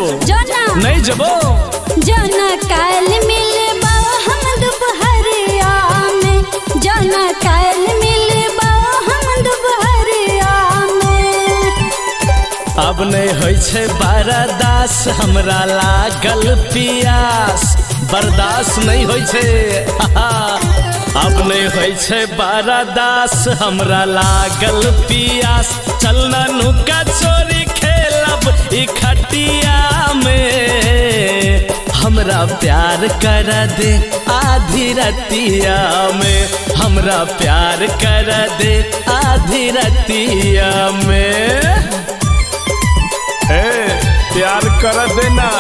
जबो जना नहीं जबो जना काल मिलबा हम दोपहरिया में जना काल मिलबा हम दोपहरिया में। अब नहीं होय छे बर्दास हमरा लागल पियास बर्दाश्त नहीं होय छे अब नहीं होय छे बर्दास हमरा लागल पियास चलना नुका चोरी खेलब ई खटिया में हमरा प्यार कर दे आधी रतिया में हमरा प्यार कर दे आधी रतिया में प्यार कर देना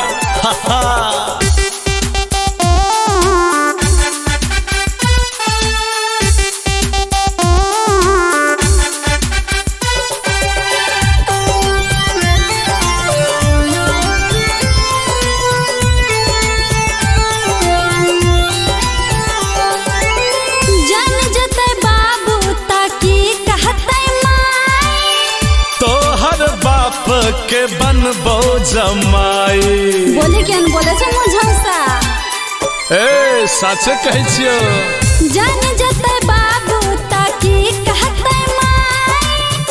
के बनबो जमाई बोले क्या बोले छे मुझौसा ए सच कहै छियो जान जते बाबू ताकी कहते माई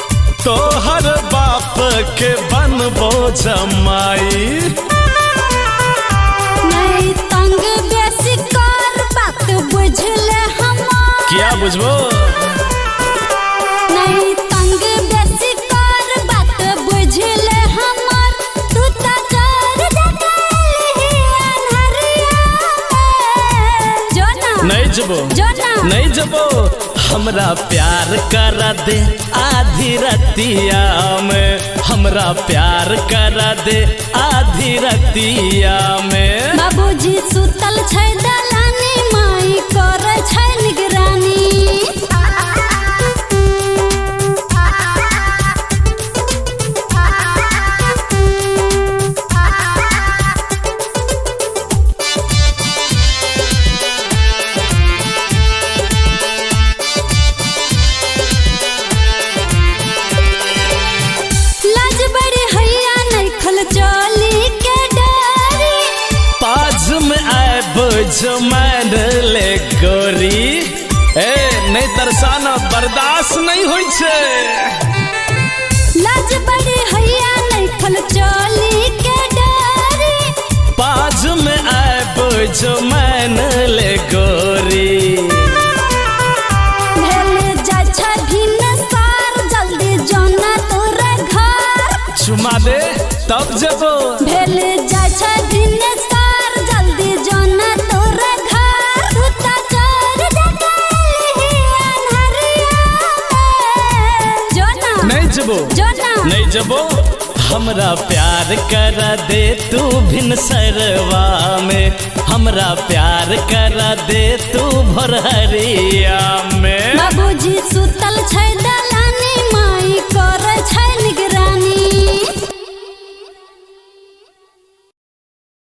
तोहर बाप के बनबो जमाई नहीं तंग बेसी कर बात बुझले हम क्या बुझबो नहीं तंग बेसी कर बात बुझले नहीं जबो नहीं जबो हमरा प्यार कर दे आधी रतिया में हमरा प्यार कर दे आधी रतिया में। बाबूजी सुतल छै दलानी माई करे छै निगरानी जो मान ले गोरी ए नहीं तरसाना बर्दाश्त नहीं होय छे लाज बड़ी हैया नहीं खल चली के डरी पाज में आब जो मान ले गोरी भेल जा छ भिन सार जल्दी जोना तोरे घर चुमा दे तब जबो भेल जा छ भिन सार जल्दी जोना नहीं जबो हमरा प्यार कर दे तू भिन सरवा में हमरा प्यार कर दे तू भोरहरिया में। बाबूजी सुतल छै